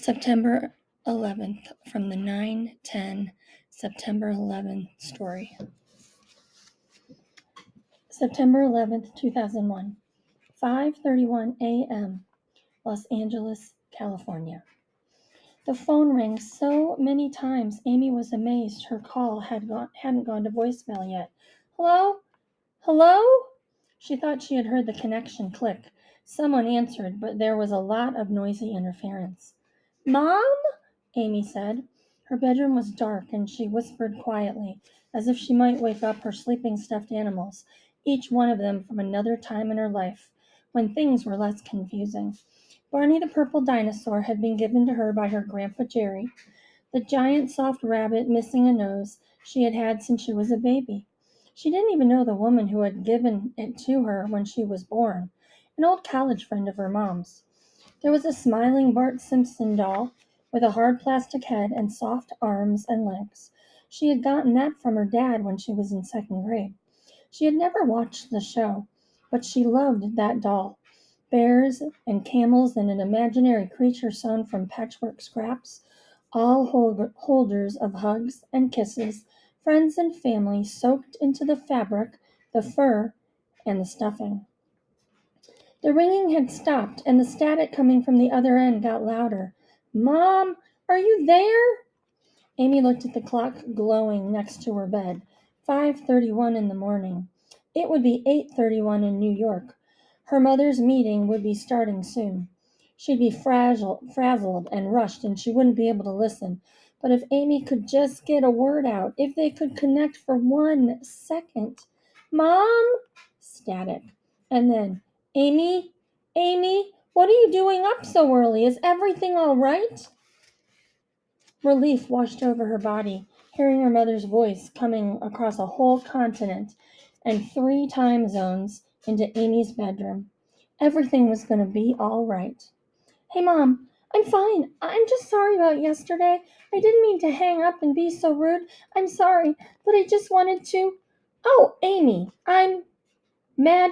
September 11th from the 9/10 September 11th story. September 11th, 2001, 5:31 a.m., Los Angeles, California. The phone rang so many times Amy was amazed her call hadn't gone to voicemail yet. Hello? Hello? She thought she had heard the connection click. Someone answered, but there was a lot of noisy interference. Mom? Amy said. Her bedroom was dark, and she whispered quietly, as if she might wake up her sleeping stuffed animals, each one of them from another time in her life, when things were less confusing. Barney the purple dinosaur had been given to her by her Grandpa Jerry, the giant soft rabbit missing a nose she had had since she was a baby. She didn't even know the woman who had given it to her when she was born, an old college friend of her mom's. There was a smiling Bart Simpson doll with a hard plastic head and soft arms and legs. She had gotten that from her dad when she was in second grade. She had never watched the show, but she loved that doll. Bears and camels and an imaginary creature sewn from patchwork scraps, all holders of hugs and kisses, friends and family soaked into the fabric, the fur, and the stuffing. The ringing had stopped, and the static coming from the other end got louder. Mom, are you there? Amy looked at the clock glowing next to her bed. 5:31 in the morning. It would be 8:31 in New York. Her mother's meeting would be starting soon. She'd be frazzled and rushed, and she wouldn't be able to listen. But if Amy could just get a word out, if they could connect for 1 second. Mom? Static. And then, Amy? Amy? What are you doing up so early? Is everything all right? Relief washed over her body, hearing her mother's voice coming across a whole continent and 3 time zones into Amy's bedroom. Everything was going to be all right. Hey, Mom, I'm fine. I'm just sorry about yesterday. I didn't mean to hang up and be so rude. I'm sorry, but I just wanted to. Oh, Amy, I'm mad.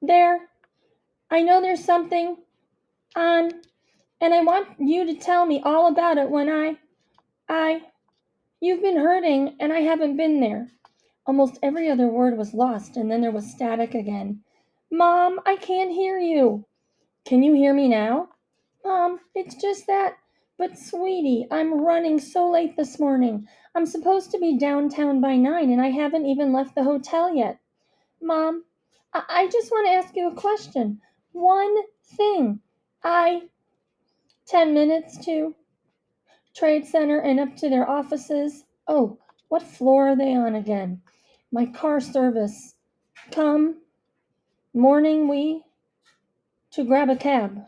There. I know there's something on, and I want you to tell me all about it when you've been hurting, and I haven't been there. Almost every other word was lost, and then there was static again. Mom, I can't hear you. Can you hear me now? Mom, it's just that. But, sweetie, I'm running so late this morning. I'm supposed to be downtown by 9, and I haven't even left the hotel yet. Mom, I just want to ask you a question. One thing. 10 minutes to Trade Center and up to their offices. Oh, what floor are they on again? My car service. Come, morning we, to grab a cab.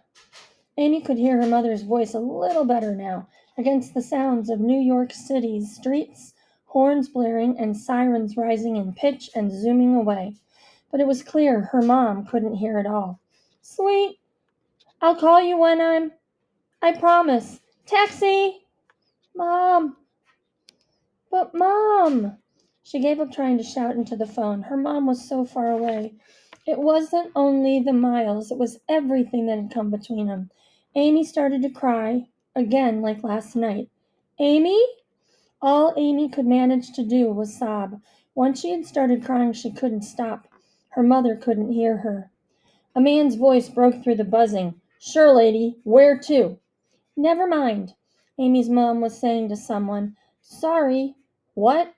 Amy could hear her mother's voice a little better now, against the sounds of New York City's streets, horns blaring and sirens rising in pitch and zooming away. But it was clear her mom couldn't hear it all. Sweet, I'll call you when I promise. Taxi! Mom! But Mom! She gave up trying to shout into the phone. Her mom was so far away. It wasn't only the miles, it was everything that had come between them. Amy started to cry, again like last night. Amy? All Amy could manage to do was sob. Once she had started crying, she couldn't stop. Her mother couldn't hear her. A man's voice broke through the buzzing. Sure, lady, where to? Never mind, Amy's mom was saying to someone. Sorry. What?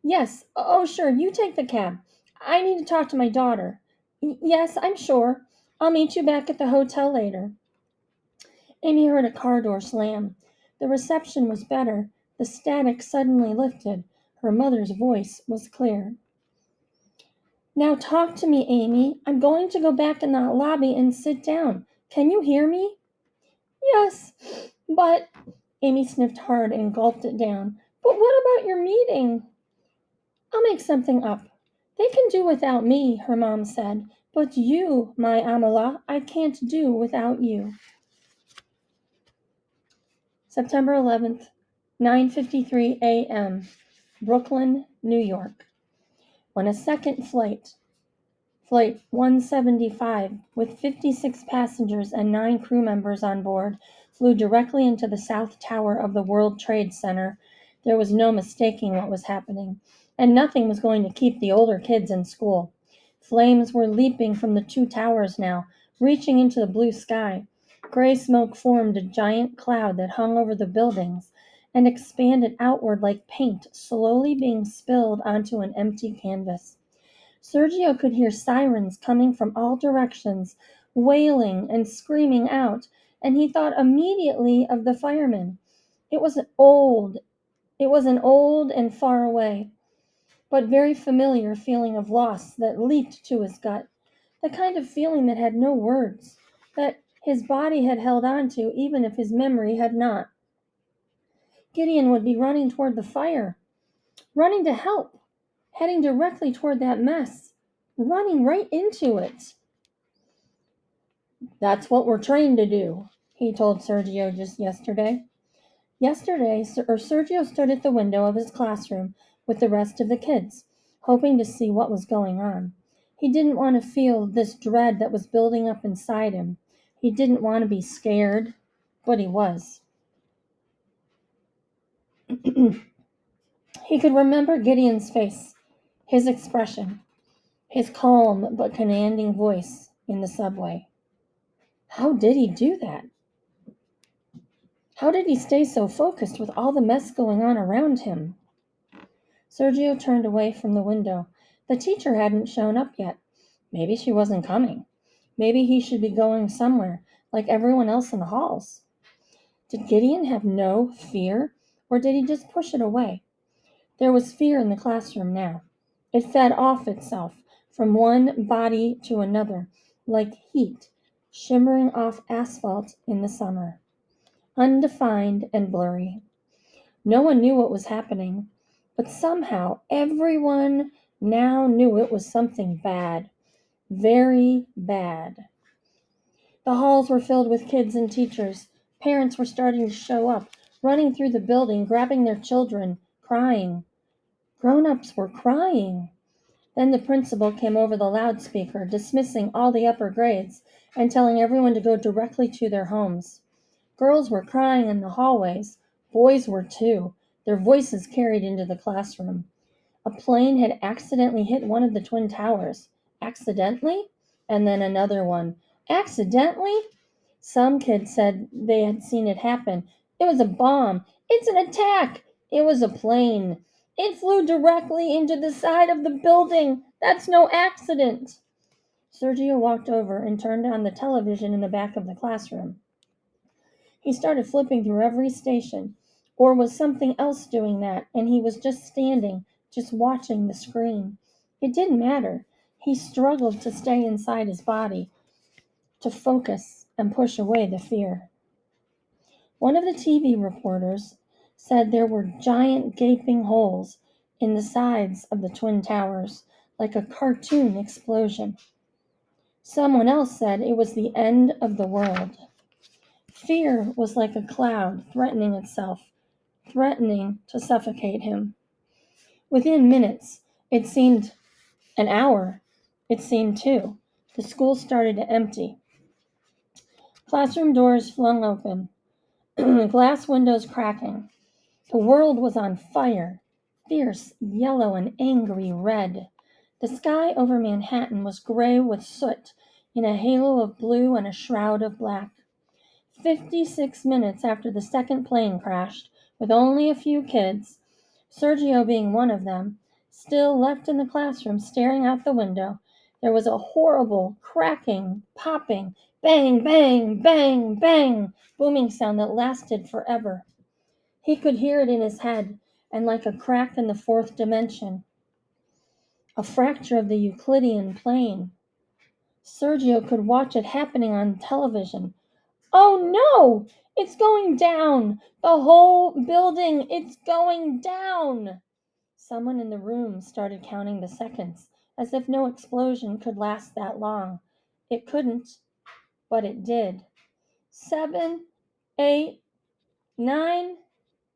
Yes. Oh, sure, you take the cab. I need to talk to my daughter. Yes, I'm sure. I'll meet you back at the hotel later. Amy heard a car door slam. The reception was better. The static suddenly lifted. Her mother's voice was clear. Now talk to me, Amy. I'm going to go back in that lobby and sit down. Can you hear me? Yes, but Amy sniffed hard and gulped it down. But what about your meeting? I'll make something up. They can do without me, her mom said. But you, my Amala, I can't do without you. September 11th, 9:53 a.m., Brooklyn, New York. When a second flight, Flight 175, with 56 passengers and 9 crew members on board, flew directly into the South Tower of the World Trade Center. There was no mistaking what was happening, and nothing was going to keep the older kids in school. Flames were leaping from the 2 towers now, reaching into the blue sky. Gray smoke formed a giant cloud that hung over the buildings and expanded outward like paint slowly being spilled onto an empty canvas. Sergio could hear sirens coming from all directions, wailing and screaming out, and he thought immediately of the firemen. It was an old and far away, but very familiar feeling of loss that leaped to his gut, the kind of feeling that had no words, that his body had held on to even if his memory had not. Gideon would be running toward the fire, running to help, heading directly toward that mess, running right into it. That's what we're trained to do, he told Sergio just yesterday. Sergio stood at the window of his classroom with the rest of the kids, hoping to see what was going on. He didn't want to feel this dread that was building up inside him. He didn't want to be scared, but he was. He could remember Gideon's face, his expression, his calm but commanding voice in the subway. How did he do that? How did he stay so focused with all the mess going on around him? Sergio turned away from the window. The teacher hadn't shown up yet. Maybe she wasn't coming. Maybe he should be going somewhere, like everyone else in the halls. Did Gideon have no fear, or did he just push it away? There was fear in the classroom now. It fed off itself from one body to another, like heat shimmering off asphalt in the summer, undefined and blurry. No one knew what was happening, but somehow everyone now knew it was something bad, very bad. The halls were filled with kids and teachers. Parents were starting to show up, running through the building, grabbing their children, crying. Grown-ups were crying. Then the principal came over the loudspeaker, dismissing all the upper grades and telling everyone to go directly to their homes. Girls were crying in the hallways. Boys were too, their voices carried into the classroom. A plane had accidentally hit one of the twin towers. Accidentally? And then another one. Accidentally? Some kids said they had seen it happen. It was a bomb. It's an attack. It was a plane. It flew directly into the side of the building. That's no accident. Sergio walked over and turned on the television in the back of the classroom. He started flipping through every station. Or was something else doing that, and he was just standing, just watching the screen? It didn't matter. He struggled to stay inside his body, to focus and push away the fear. One of the TV reporters said there were giant gaping holes in the sides of the twin towers, like a cartoon explosion. Someone else said it was the end of the world. Fear was like a cloud threatening itself, threatening to suffocate him. Within minutes, it seemed an hour, it seemed 2, the school started to empty. Classroom doors flung open, glass windows cracking. The world was on fire, fierce yellow and angry red. The sky over Manhattan was gray with soot in a halo of blue and a shroud of black. 56 minutes after the second plane crashed, with only a few kids, Sergio being one of them, still left in the classroom staring out the window, there was a horrible cracking, popping, bang, bang, bang, bang, booming sound that lasted forever. He could hear it in his head, and like a crack in the fourth dimension, a fracture of the Euclidean plane. Sergio could watch it happening on television. Oh no! It's going down! The whole building, it's going down! Someone in the room started counting the seconds, as if no explosion could last that long. It couldn't, but it did. 7, 8, 9,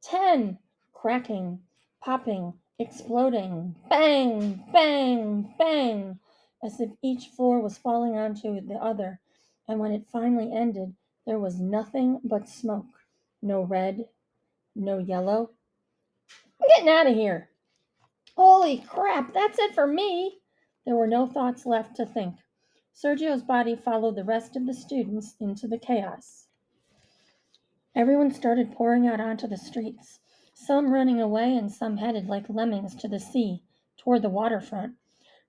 10. Cracking, popping, exploding. Bang, bang, bang. as if each floor was falling onto the other, and when it finally ended, there was nothing but smoke. No red, no yellow. I'm getting out of here. Holy crap, that's it for me. There were no thoughts left to think. Sergio's body followed the rest of the students into the chaos. Everyone started pouring out onto the streets, some running away and some headed like lemmings to the sea, toward the waterfront,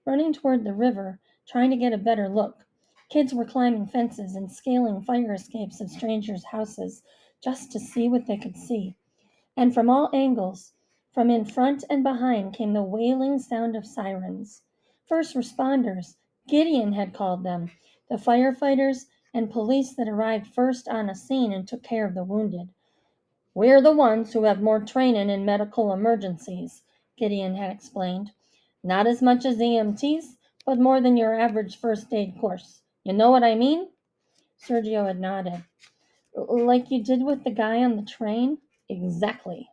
running toward the river, trying to get a better look. Kids were climbing fences and scaling fire escapes of strangers' houses just to see what they could see. And from all angles, from in front and behind, came the wailing sound of sirens. First responders, Gideon had called them, the firefighters and police that arrived first on a scene and took care of the wounded. "We're the ones who have more training in medical emergencies," Gideon had explained. "Not as much as EMTs, but more than your average first aid course. You know what I mean?" Sergio had nodded. "Like you did with the guy on the train?" "Exactly."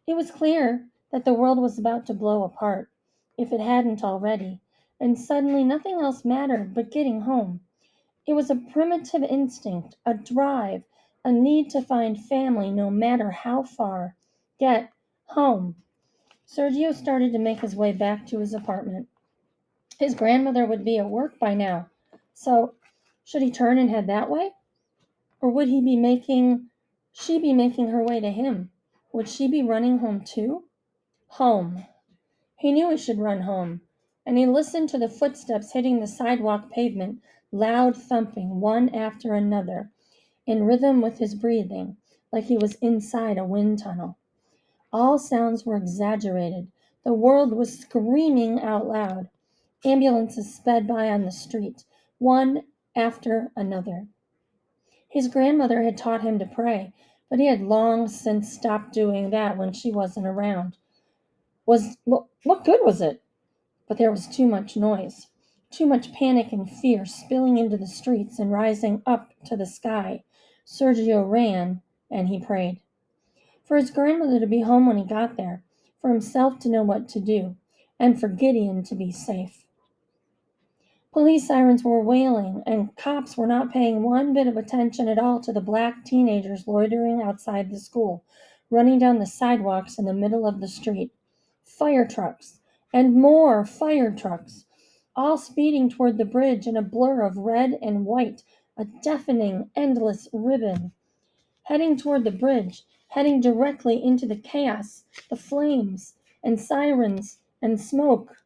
It was clear that the world was about to blow apart, if it hadn't already, and suddenly nothing else mattered but getting home. It was a primitive instinct, a drive, a need to find family no matter how far. Get home. Sergio started to make his way back to his apartment. His grandmother would be at work by now. So, should he turn and head that way? Or would she be making her way to him? Would she be running home too? Home. He knew he should run home, and he listened to the footsteps hitting the sidewalk pavement, loud thumping, one after another, in rhythm with his breathing, like he was inside a wind tunnel. All sounds were exaggerated. The world was screaming out loud. Ambulances sped by on the street, one after another. His grandmother had taught him to pray, but he had long since stopped doing that when she wasn't around. What good was it? But there was too much noise, too much panic and fear spilling into the streets and rising up to the sky. Sergio ran, and he prayed. For his grandmother to be home when he got there, for himself to know what to do, and for Gideon to be safe. Police sirens were wailing, and cops were not paying one bit of attention at all to the black teenagers loitering outside the school, running down the sidewalks in the middle of the street. Fire trucks, and more fire trucks, all speeding toward the bridge in a blur of red and white, a deafening, endless ribbon. Heading toward the bridge, heading directly into the chaos, the flames, and sirens, and smoke.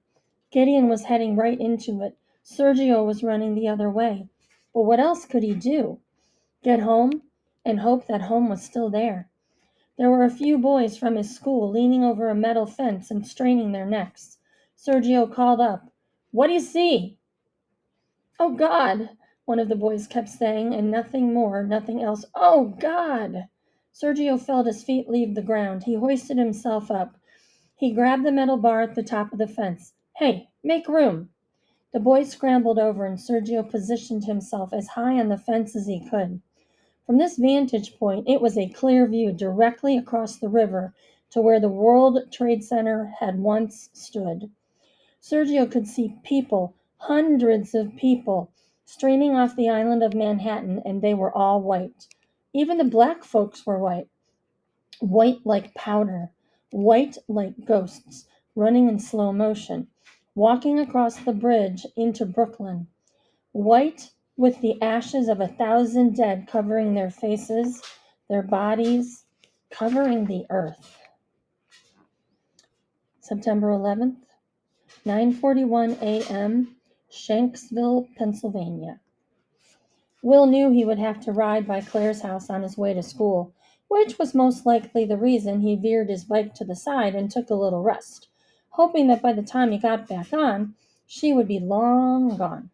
Gideon was heading right into it. Sergio was running the other way. But what else could he do? Get home and hope that home was still there. There were a few boys from his school leaning over a metal fence and straining their necks. Sergio called up, "What do you see?" "Oh, God," one of the boys kept saying, and nothing more, nothing else. "Oh, God." Sergio felt his feet leave the ground. He hoisted himself up. He grabbed the metal bar at the top of the fence. "Hey, make room." The boy scrambled over, and Sergio positioned himself as high on the fence as he could. From this vantage point, it was a clear view directly across the river to where the World Trade Center had once stood. Sergio could see people, hundreds of people, streaming off the island of Manhattan, and they were all white. Even the black folks were white. White like powder, white like ghosts, running in slow motion, walking across the bridge into Brooklyn. White with the ashes of 1,000 dead covering their faces, their bodies, covering the earth. September 11th, 9:41 a.m., Shanksville, Pennsylvania. Will knew he would have to ride by Claire's house on his way to school, which was most likely the reason he veered his bike to the side and took a little rest, hoping that by the time he got back on, she would be long gone.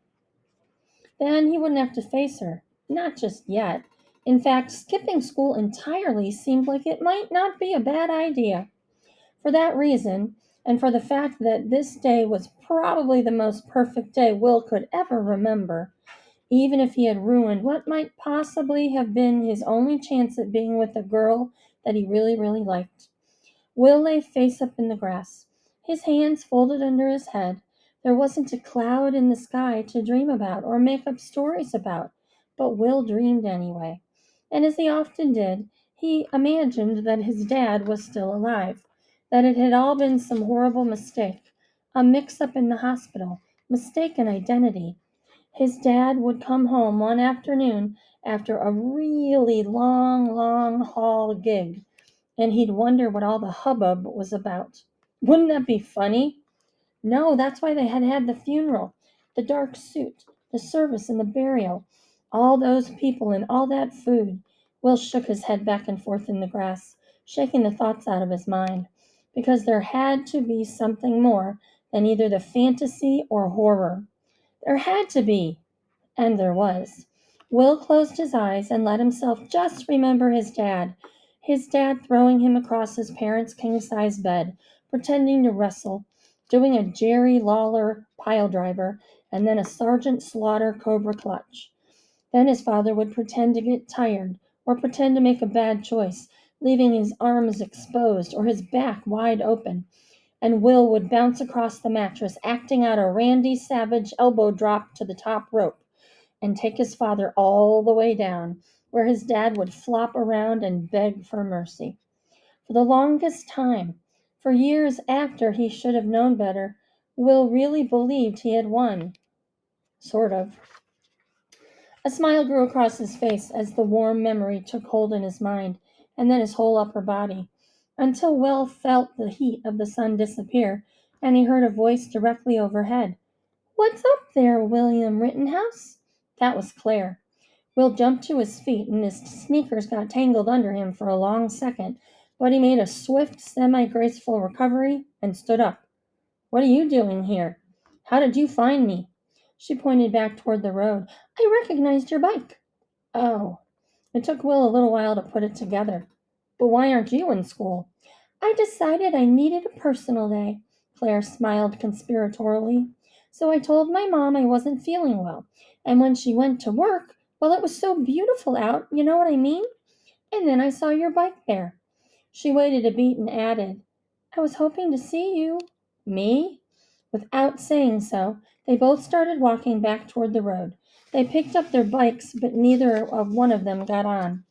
Then he wouldn't have to face her, not just yet. In fact, skipping school entirely seemed like it might not be a bad idea. For that reason, and for the fact that this day was probably the most perfect day Will could ever remember, even if he had ruined what might possibly have been his only chance at being with a girl that he really, really liked. Will lay face up in the grass, his hands folded under his head, There wasn't a cloud in the sky to dream about or make up stories about, but Will dreamed anyway. And as he often did, he imagined that his dad was still alive, that it had all been some horrible mistake, a mix up in the hospital, mistaken identity. His dad would come home one afternoon after a really long haul gig, and he'd wonder what all the hubbub was about. Wouldn't that be funny? No, that's why they had had the funeral, the dark suit, the service, and the burial. All those people and all that food. Will shook his head back and forth in the grass, shaking the thoughts out of his mind, because there had to be something more than either the fantasy or horror. There had to be, and there was. Will closed his eyes and let himself just remember his dad throwing him across his parents' king size bed, pretending to wrestle, doing a Jerry Lawler pile driver, and then a Sergeant Slaughter cobra clutch. Then his father would pretend to get tired, or pretend to make a bad choice, leaving his arms exposed or his back wide open, and Will would bounce across the mattress, acting out a Randy Savage elbow drop to the top rope, and take his father all the way down, where his dad would flop around and beg for mercy. For the longest time, for years after he should have known better, Will really believed he had won. Sort of. A smile grew across his face as the warm memory took hold in his mind, and then his whole upper body, until Will felt the heat of the sun disappear, and he heard a voice directly overhead. "What's up there, William Rittenhouse?" That was Claire. Will jumped to his feet, and his sneakers got tangled under him for a long second, but he made a swift, semi-graceful recovery and stood up. "What are you doing here? How did you find me?" She pointed back toward the road. "I recognized your bike." "Oh." It took Will a little while to put it together. "But why aren't you in school?" "I decided I needed a personal day." Claire smiled conspiratorially. "So I told my mom I wasn't feeling well. And when she went to work, well, it was so beautiful out, you know what I mean? And then I saw your bike there." She waited a beat and added, "I was hoping to see you." "Me?" Without saying so, they both started walking back toward the road. They picked up their bikes, but neither of one of them got on.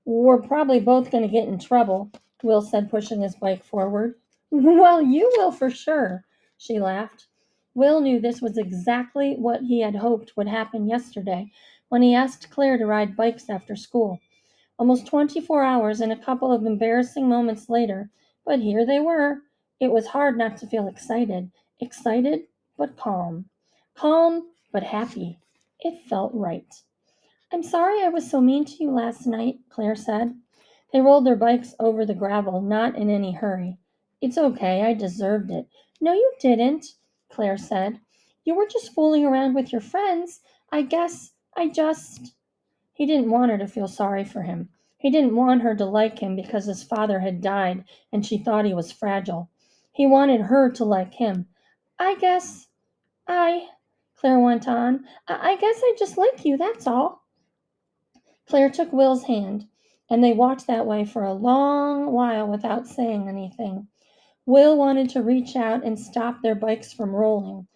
"We're probably both going to get in trouble," Will said, pushing his bike forward. "Well, you will for sure," she laughed. Will knew this was exactly what he had hoped would happen yesterday when he asked Claire to ride bikes after school. Almost 24 hours and a couple of embarrassing moments later, but here they were. It was hard not to feel excited. Excited, but calm. Calm, but happy. It felt right. "I'm sorry I was so mean to you last night," Claire said. They rolled their bikes over the gravel, not in any hurry. "It's okay, I deserved it." "No, you didn't," Claire said. "You were just fooling around with your friends. I just." He didn't want her to feel sorry for him. He didn't want her to like him because his father had died and she thought he was fragile. He wanted her to like him. "I guess I," Claire went on, "I guess I just like you, that's all." Claire took Will's hand, and they walked that way for a long while without saying anything. Will wanted to reach out and stop their bikes from rolling.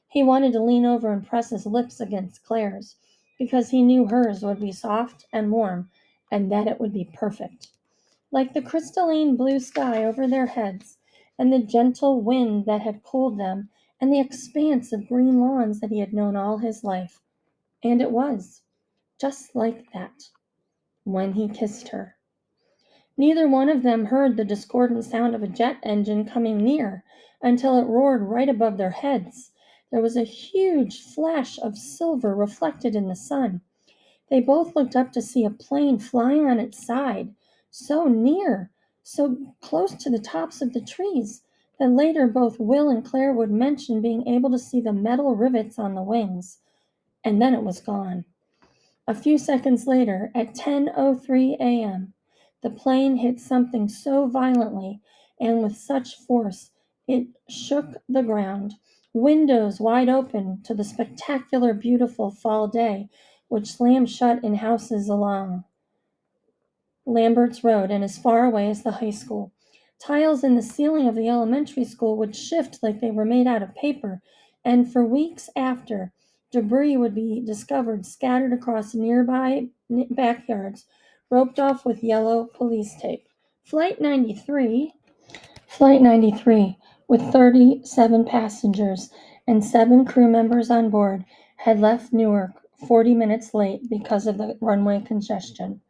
He wanted to lean over and press his lips against Claire's, because he knew hers would be soft and warm, and that it would be perfect. Like the crystalline blue sky over their heads, and the gentle wind that had cooled them, and the expanse of green lawns that he had known all his life. And it was, just like that, when he kissed her. Neither one of them heard the discordant sound of a jet engine coming near until it roared right above their heads. There was a huge flash of silver reflected in the sun. They both looked up to see a plane flying on its side, so near, so close to the tops of the trees, that later both Will and Claire would mention being able to see the metal rivets on the wings. And then it was gone. A few seconds later, at 10:03 a.m., the plane hit something so violently and with such force it shook the ground, windows wide open to the spectacular, beautiful fall day which slammed shut in houses along Lambert's Road and as far away as the high school. Tiles in the ceiling of the elementary school would shift like they were made out of paper, and for weeks after, debris would be discovered scattered across nearby backyards, roped off with yellow police tape. Flight 93, Flight 93, with 37 passengers and 7 crew members on board, had left Newark 40 minutes late because of the runway congestion.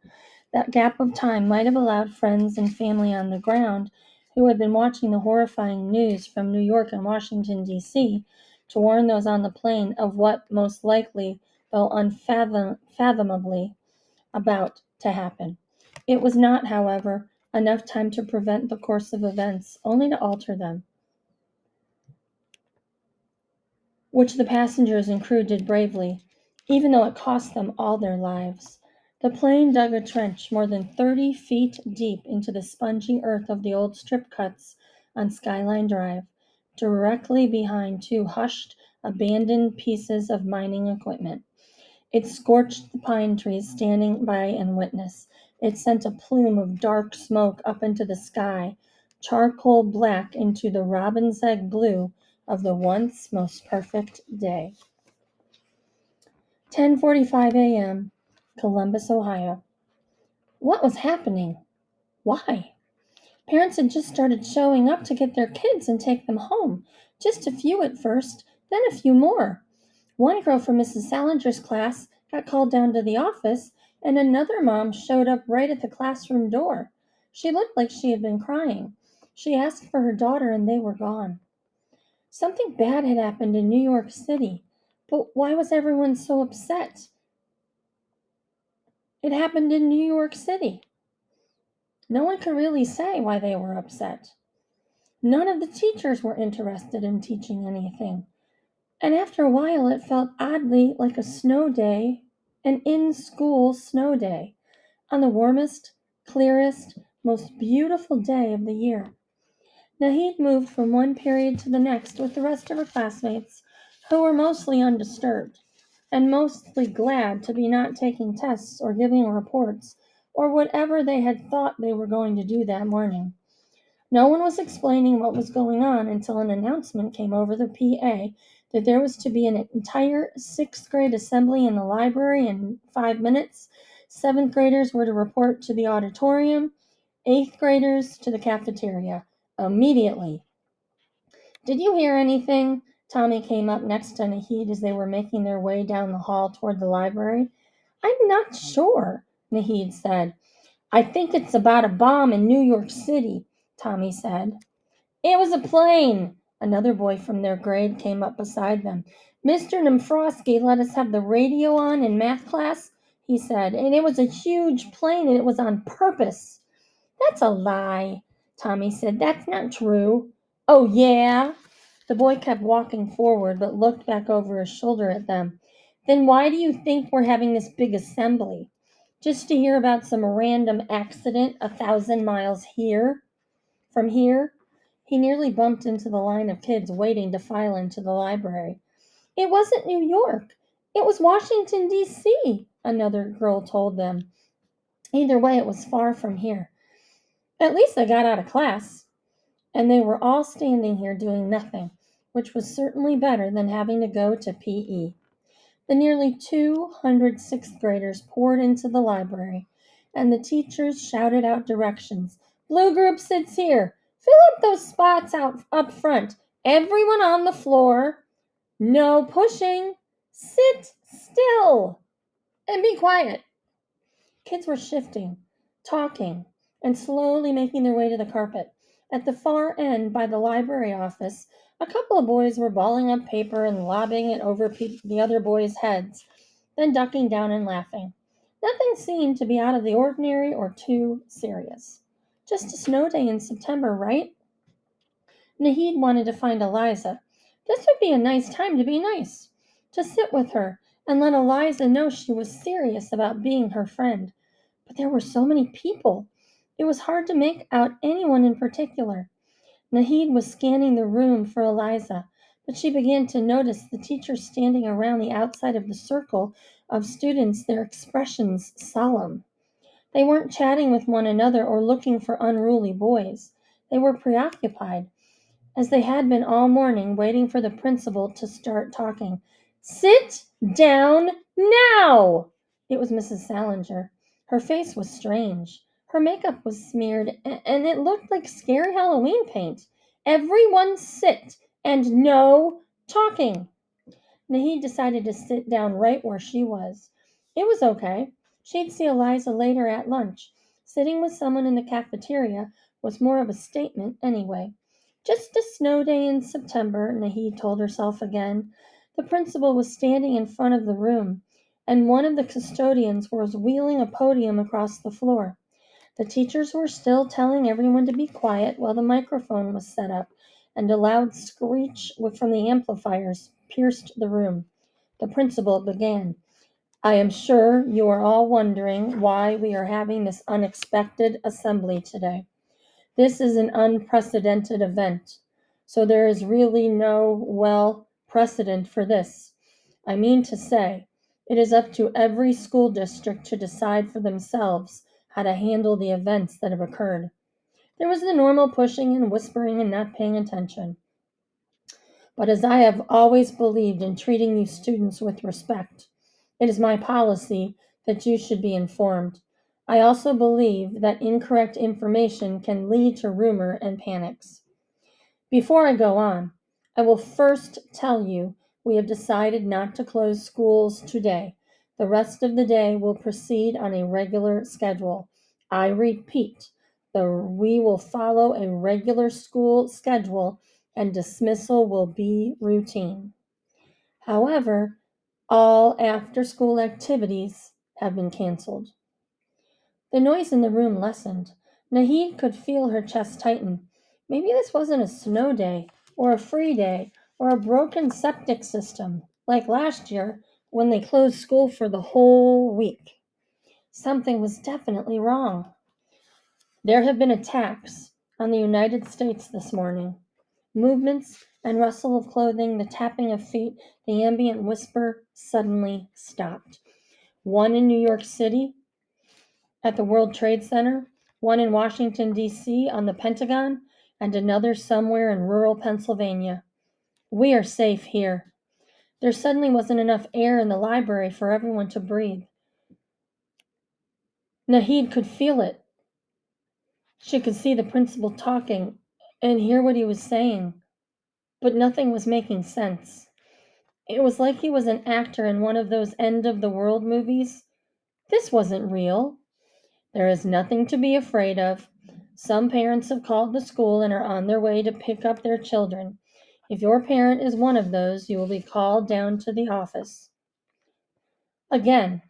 That gap of time might have allowed friends and family on the ground who had been watching the horrifying news from New York and Washington, D.C., to warn those on the plane of what most likely, though unfathomably, about to happen. It was not, however, enough time to prevent the course of events, only to alter them, which the passengers and crew did bravely, even though it cost them all their lives. The plane dug a trench more than 30 feet deep into the spongy earth of the old strip cuts on Skyline Drive, directly behind 2 hushed, abandoned pieces of mining equipment. It scorched the pine trees standing by and witness. It sent a plume of dark smoke up into the sky, charcoal black into the robin's egg blue of the once most perfect day. 10:45 a.m., Columbus, Ohio. What was happening? Why? Parents had just started showing up to get their kids and take them home. Just a few at first, then a few more. One girl from Mrs. Salinger's class got called down to the office, and another mom showed up right at the classroom door. She looked like she had been crying. She asked for her daughter, and they were gone. Something bad had happened in New York City, but why was everyone so upset? It happened in New York City. No one could really say why they were upset. None of the teachers were interested in teaching anything. And after a while, it felt oddly like a snow day, an in-school snow day, on the warmest, clearest, most beautiful day of the year. Nahid moved from one period to the next with the rest of her classmates, who were mostly undisturbed, and mostly glad to be not taking tests or giving reports, or whatever they had thought they were going to do that morning. No one was explaining what was going on until an announcement came over the PA that there was to be an entire 6th grade assembly in the library in 5 minutes. 7th graders were to report to the auditorium, 8th graders to the cafeteria immediately. Did you hear anything? Tommy came up next to Nahid as they were making their way down the hall toward the library. I'm not sure, Nahid said. I think it's about a bomb in New York City, Tommy said. It was a plane. Another boy from their grade came up beside them. Mr. Nemfrosky let us have the radio on in math class, he said, and it was a huge plane and it was on purpose. That's a lie, Tommy said. That's not true. Oh, yeah? The boy kept walking forward but looked back over his shoulder at them. Then why do you think we're having this big assembly? Just to hear about some random accident 1,000 miles from here? He nearly bumped into the line of kids waiting to file into the library. It wasn't New York. It was Washington, D.C., another girl told them. Either way, it was far from here. At least I got out of class. And they were all standing here doing nothing, which was certainly better than having to go to P.E. The nearly 200 sixth graders poured into the library, and the teachers shouted out directions. Blue group sits here. Fill up those spots out up front. Everyone on the floor. No pushing. Sit still. And be quiet. Kids were shifting, talking, and slowly making their way to the carpet. At the far end, by the library office, a couple of boys were balling up paper and lobbing it over the other boys' heads, then ducking down and laughing. Nothing seemed to be out of the ordinary or too serious. Just a snow day in September, right? Nahid wanted to find Eliza. This would be a nice time to be nice, to sit with her and let Eliza know she was serious about being her friend. But there were so many people. It was hard to make out anyone in particular. Nahid was scanning the room for Eliza, but she began to notice the teachers standing around the outside of the circle of students, their expressions solemn. They weren't chatting with one another or looking for unruly boys. They were preoccupied. as they had been all morning, waiting for the principal to start talking. "Sit down now!" It was Mrs. Salinger. Her face was strange. Her makeup was smeared, and it looked like scary Halloween paint. "Everyone sit, and no talking." Nahid decided to sit down right where she was. It was okay. She'd see Eliza later at lunch. Sitting with someone in the cafeteria was more of a statement anyway. Just a snow day in September, Nahid told herself again. The principal was standing in front of the room, and one of the custodians was wheeling a podium across the floor. The teachers were still telling everyone to be quiet while the microphone was set up, and a loud screech from the amplifiers pierced the room. The principal began. "I am sure you are all wondering why we are having this unexpected assembly today. This is an unprecedented event, so there is really no precedent for this. I mean to say, it is up to every school district to decide for themselves how to handle the events that have occurred." There was the normal pushing and whispering and not paying attention. "But as I have always believed in treating you students with respect, it is my policy that you should be informed. I also believe that incorrect information can lead to rumor and panics. Before I go on, I will first tell you we have decided not to close schools today. The rest of the day will proceed on a regular schedule. I repeat, we will follow a regular school schedule and dismissal will be routine. However, all after-school activities have been canceled." The noise in the room lessened. Nahid could feel her chest tighten. Maybe this wasn't a snow day, or a free day, or a broken septic system, like last year when they closed school for the whole week. Something was definitely wrong. There have been attacks on the United States this morning. Movements and rustle of clothing, the tapping of feet, the ambient whisper suddenly stopped. One in New York City at the World Trade Center, one in Washington, D.C. on the Pentagon, and another somewhere in rural Pennsylvania. We are safe here. There suddenly wasn't enough air in the library for everyone to breathe. Nahid could feel it. She could see the principal talking and hear what he was saying, but nothing was making sense. It was like he was an actor in one of those end of the world movies. This wasn't real. There is nothing to be afraid of. Some parents have called the school and are on their way to pick up their children. If your parent is one of those, you will be called down to the office. Again,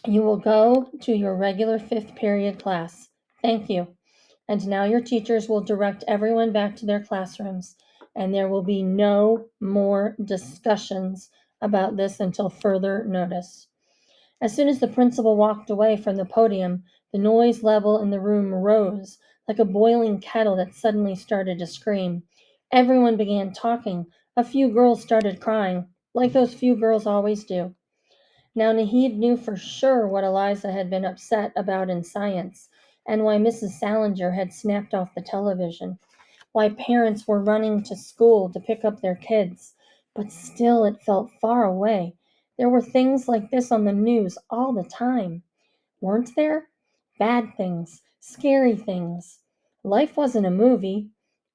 you will go to your regular fifth period class. Thank you. And now your teachers will direct everyone back to their classrooms, and there will be no more discussions about this until further notice. As soon as the principal walked away from the podium, the noise level in the room rose like a boiling kettle that suddenly started to scream. Everyone began talking. A few girls started crying, like those few girls always do. Now Nahid knew for sure what Eliza had been upset about in science, and why Mrs. Salinger had snapped off the television, why parents were running to school to pick up their kids. But still it felt far away. There were things like this on the news all the time, weren't there? Bad things, scary things. Life wasn't a movie.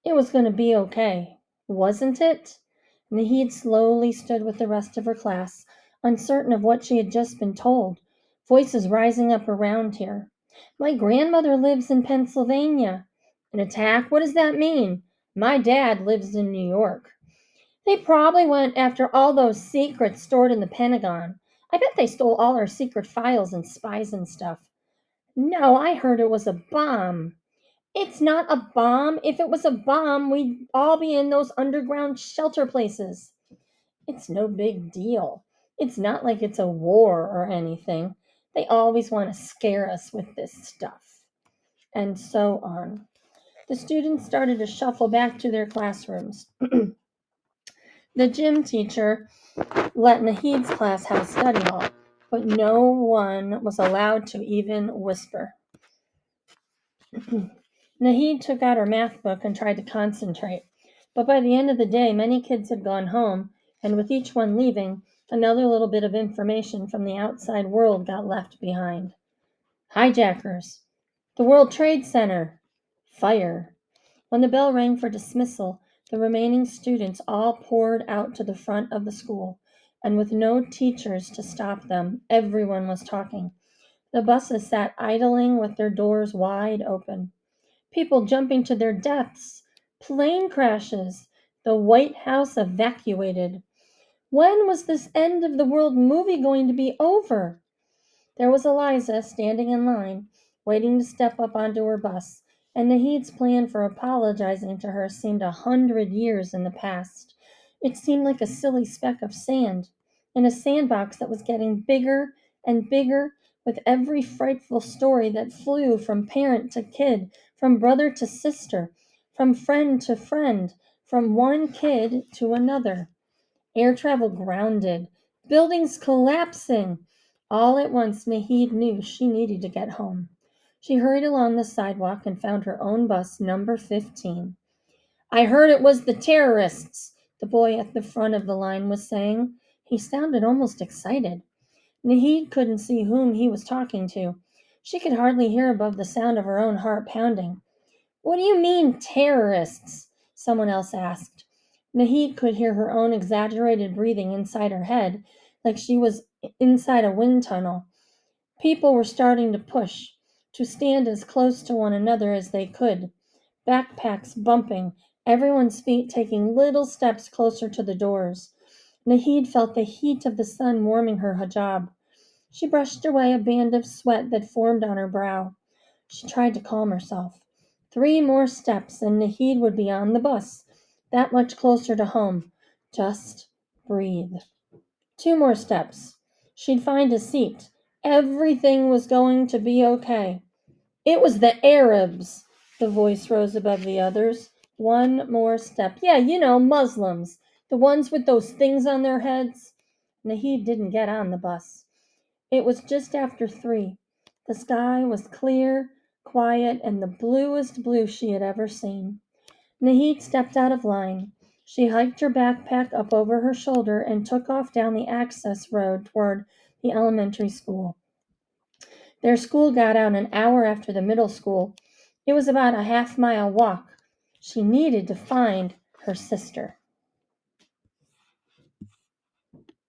It was going to be okay, wasn't it? Nahid slowly stood with the rest of her class, uncertain of what she had just been told. Voices rising up around here. "My grandmother lives in Pennsylvania." "An attack? What does that mean?" "My dad lives in New York." "They probably went after all those secrets stored in the Pentagon. I bet they stole all our secret files and spies and stuff." "No, I heard it was a bomb." "It's not a bomb. If it was a bomb, we'd all be in those underground shelter places." "It's no big deal. It's not like it's a war or anything. They always want to scare us with this stuff." And so on. The students started to shuffle back to their classrooms. The gym teacher let Nahid's class have a study hall, but no one was allowed to even whisper. Nahid took out her math book and tried to concentrate. But by the end of the day, many kids had gone home, and with each one leaving, another little bit of information from the outside world got left behind. Hijackers. The World Trade Center. Fire. When the bell rang for dismissal, the remaining students all poured out to the front of the school, and with no teachers to stop them, everyone was talking. The buses sat idling with their doors wide open. People jumping to their deaths. Plane crashes. The White House evacuated. When was this end of the world movie going to be over? There was Eliza standing in line, waiting to step up onto her bus, and Nahid's plan for apologizing to her seemed 100 years in the past. It seemed like a silly speck of sand in a sandbox that was getting bigger and bigger with every frightful story that flew from parent to kid, from brother to sister, from friend to friend, from one kid to another. Air travel grounded, buildings collapsing. All at once, Nahid knew she needed to get home. She hurried along the sidewalk and found her own bus, number 15. I heard it was the terrorists, the boy at the front of the line was saying. He sounded almost excited. Nahid couldn't see whom he was talking to. She could hardly hear above the sound of her own heart pounding. What do you mean, terrorists? Someone else asked. Nahid could hear her own exaggerated breathing inside her head, like she was inside a wind tunnel. People were starting to push, to stand as close to one another as they could, backpacks bumping, everyone's feet taking little steps closer to the doors. Nahid felt the heat of the sun warming her hijab. She brushed away a band of sweat that formed on her brow. She tried to calm herself. 3 more steps and Nahid would be on the bus, that much closer to home. Just breathe. 2 more steps. She'd find a seat. Everything was going to be okay. It was the Arabs. The voice rose above the others. 1 more step. Yeah, Muslims. The ones with those things on their heads. Nahid didn't get on the bus. It was just after 3. The sky was clear, quiet, and the bluest blue she had ever seen. Nahid stepped out of line. She hiked her backpack up over her shoulder and took off down the access road toward the elementary school. Their school got out an hour after the middle school. It was about a half-mile walk. She needed to find her sister.